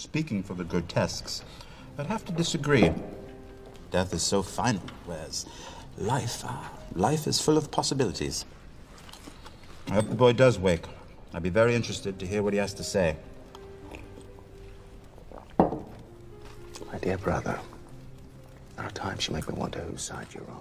speaking for the grotesques, I'd have to disagree. Death is so final, whereas life is full of possibilities. I hope the boy does wake. I'd be very interested to hear what he has to say. My dear brother, there are times you make me wonder whose side you're on.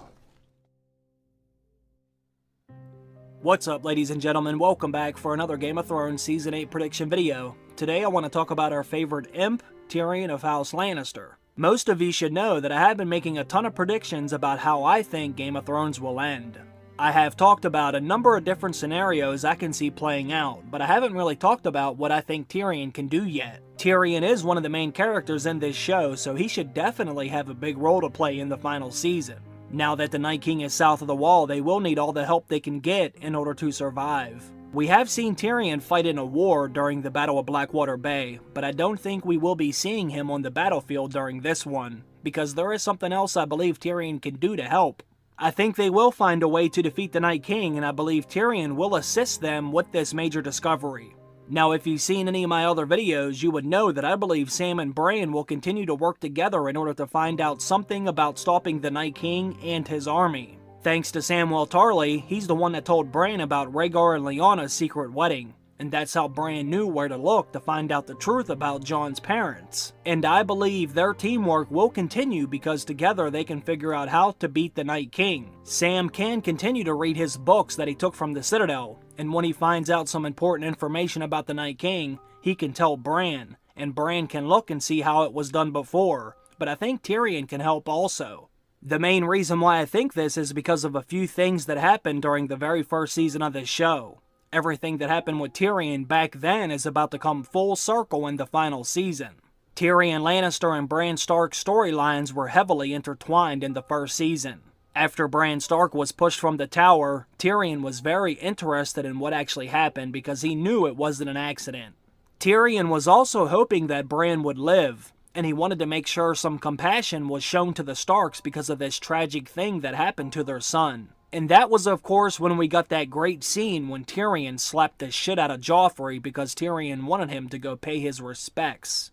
What's up, ladies and gentlemen? Welcome back for another Game of Thrones Season 8 prediction video. Today I want to talk about our favorite imp, Tyrion of House Lannister. Most of you should know that I have been making a ton of predictions about how I think Game of Thrones will end. I have talked about a number of different scenarios I can see playing out, but I haven't really talked about what I think Tyrion can do yet. Tyrion is one of the main characters in this show, so he should definitely have a big role to play in the final season. Now that the Night King is south of the Wall, they will need all the help they can get in order to survive. We have seen Tyrion fight in a war during the Battle of Blackwater Bay, but I don't think we will be seeing him on the battlefield during this one, because there is something else I believe Tyrion can do to help. I think they will find a way to defeat the Night King, and I believe Tyrion will assist them with this major discovery. Now, if you've seen any of my other videos, you would know that I believe Sam and Bran will continue to work together in order to find out something about stopping the Night King and his army. Thanks to Samwell Tarly, he's the one that told Bran about Rhaegar and Lyanna's secret wedding, and that's how Bran knew where to look to find out the truth about Jon's parents. And I believe their teamwork will continue because together they can figure out how to beat the Night King. Sam can continue to read his books that he took from the Citadel, and when he finds out some important information about the Night King, he can tell Bran, and Bran can look and see how it was done before, but I think Tyrion can help also. The main reason why I think this is because of a few things that happened during the very first season of this show. Everything that happened with Tyrion back then is about to come full circle in the final season. Tyrion Lannister and Bran Stark's storylines were heavily intertwined in the first season. After Bran Stark was pushed from the tower, Tyrion was very interested in what actually happened because he knew it wasn't an accident. Tyrion was also hoping that Bran would live, and he wanted to make sure some compassion was shown to the Starks because of this tragic thing that happened to their son. And that was, of course, when we got that great scene when Tyrion slapped the shit out of Joffrey because Tyrion wanted him to go pay his respects.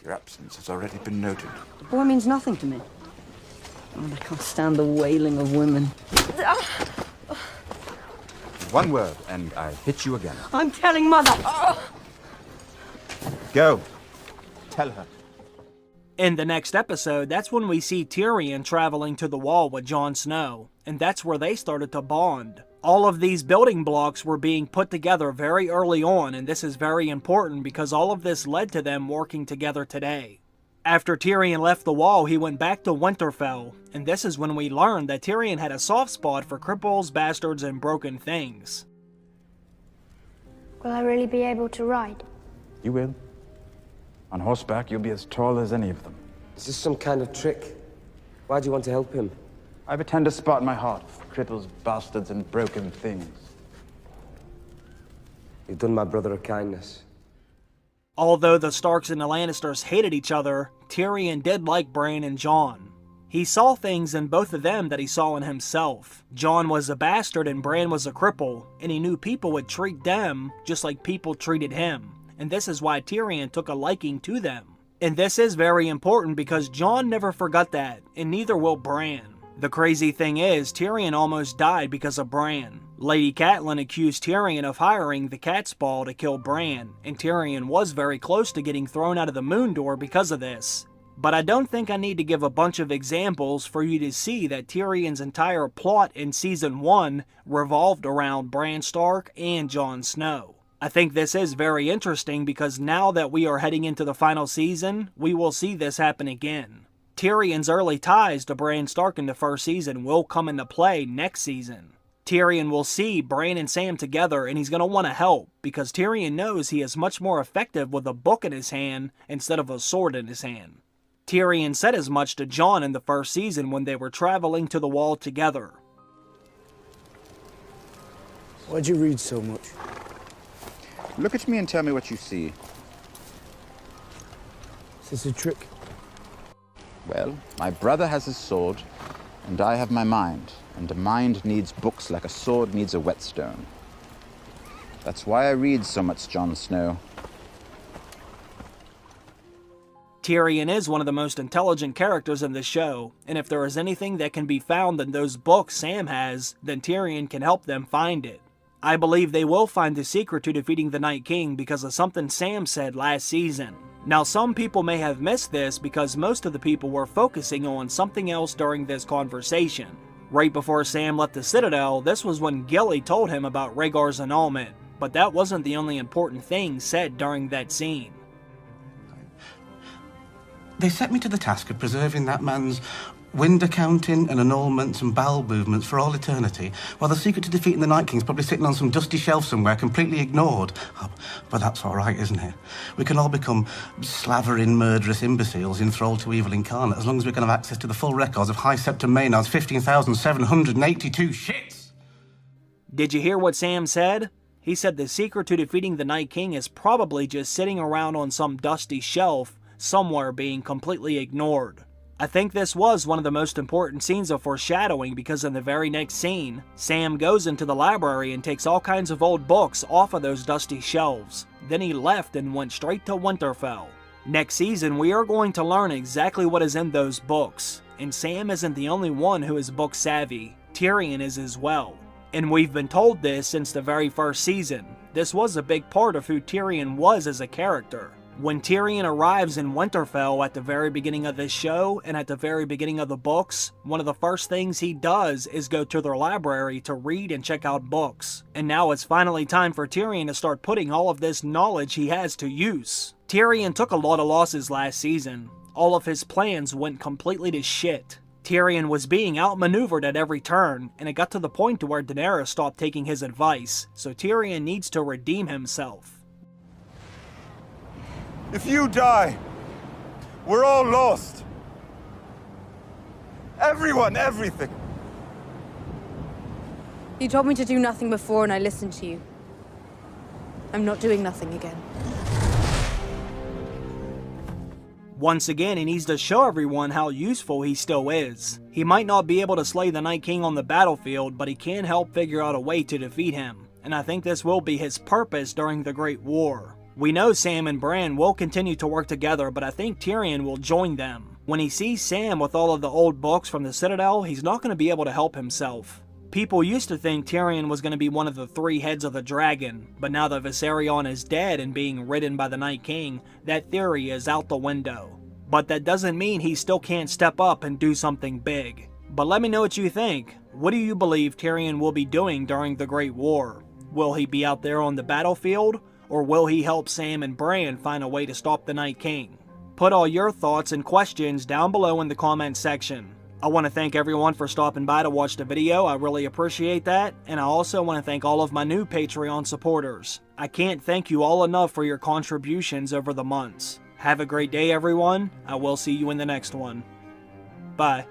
Your absence has already been noted. The boy means nothing to me. Oh, I can't stand the wailing of women. One word, and I hit you again. I'm telling Mother. Go. Tell her. In the next episode, that's when we see Tyrion traveling to the Wall with Jon Snow, and that's where they started to bond. All of these building blocks were being put together very early on, and this is very important because all of this led to them working together today. After Tyrion left the Wall, he went back to Winterfell, and this is when we learned that Tyrion had a soft spot for cripples, bastards, and broken things. Will I really be able to ride? You will. On horseback, you'll be as tall as any of them. Is this some kind of trick? Why do you want to help him? I have a tender spot in my heart for cripples, bastards, and broken things. You've done my brother a kindness. Although the Starks and the Lannisters hated each other, Tyrion did like Bran and Jon. He saw things in both of them that he saw in himself. Jon was a bastard and Bran was a cripple, and he knew people would treat them just like people treated him. And this is why Tyrion took a liking to them. And this is very important because Jon never forgot that, and neither will Bran. The crazy thing is, Tyrion almost died because of Bran. Lady Catelyn accused Tyrion of hiring the Catspaw to kill Bran, and Tyrion was very close to getting thrown out of the Moon Door because of this. But I don't think I need to give a bunch of examples for you to see that Tyrion's entire plot in Season 1 revolved around Bran Stark and Jon Snow. I think this is very interesting because now that we are heading into the final season, we will see this happen again. Tyrion's early ties to Bran Stark in the first season will come into play next season. Tyrion will see Bran and Sam together and he's going to want to help because Tyrion knows he is much more effective with a book in his hand instead of a sword in his hand. Tyrion said as much to Jon in the first season when they were traveling to the Wall together. Why'd you read so much? Look at me and tell me what you see. Is this a trick? Well, my brother has his sword, and I have my mind. And a mind needs books like a sword needs a whetstone. That's why I read so much Jon Snow. Tyrion is one of the most intelligent characters in the show, and if there is anything that can be found in those books Sam has, then Tyrion can help them find it. I believe they will find the secret to defeating the Night King because of something Sam said last season. Now some people may have missed this because most of the people were focusing on something else during this conversation. Right before Sam left the Citadel, this was when Gilly told him about Rhaegar's annulment, but that wasn't the only important thing said during that scene. They set me to the task of preserving that man's wind accounting and annulments and bowel movements for all eternity, while the secret to defeating the Night King's probably sitting on some dusty shelf somewhere, completely ignored. Oh, but that's all right, isn't it? We can all become slavering, murderous imbeciles enthralled to evil incarnate, as long as we can have access to the full records of High Septon Maynard's 15,782 shits! Did you hear what Sam said? He said the secret to defeating the Night King is probably just sitting around on some dusty shelf somewhere being completely ignored. I think this was one of the most important scenes of foreshadowing because in the very next scene, Sam goes into the library and takes all kinds of old books off of those dusty shelves. Then he left and went straight to Winterfell. Next season, we are going to learn exactly what is in those books, and Sam isn't the only one who is book savvy. Tyrion is as well. And we've been told this since the very first season. This was a big part of who Tyrion was as a character. When Tyrion arrives in Winterfell at the very beginning of this show and at the very beginning of the books, one of the first things he does is go to their library to read and check out books. And now it's finally time for Tyrion to start putting all of this knowledge he has to use. Tyrion took a lot of losses last season. All of his plans went completely to shit. Tyrion was being outmaneuvered at every turn, and it got to the point to where Daenerys stopped taking his advice, so Tyrion needs to redeem himself. If you die, we're all lost. Everyone, everything. You told me to do nothing before and I listened to you. I'm not doing nothing again. Once again, he needs to show everyone how useful he still is. He might not be able to slay the Night King on the battlefield, but he can help figure out a way to defeat him. And I think this will be his purpose during the Great War. We know Sam and Bran will continue to work together, but I think Tyrion will join them. When he sees Sam with all of the old books from the Citadel, he's not going to be able to help himself. People used to think Tyrion was going to be one of the 3 heads of the dragon, but now that Viserion is dead and being ridden by the Night King, that theory is out the window. But that doesn't mean he still can't step up and do something big. But let me know what you think. What do you believe Tyrion will be doing during the Great War? Will he be out there on the battlefield? Or will he help Sam and Bran find a way to stop the Night King? Put all your thoughts and questions down below in the comment section. I want to thank everyone for stopping by to watch the video. I really appreciate that. And I also want to thank all of my new Patreon supporters. I can't thank you all enough for your contributions over the months. Have a great day, everyone. I will see you in the next one. Bye.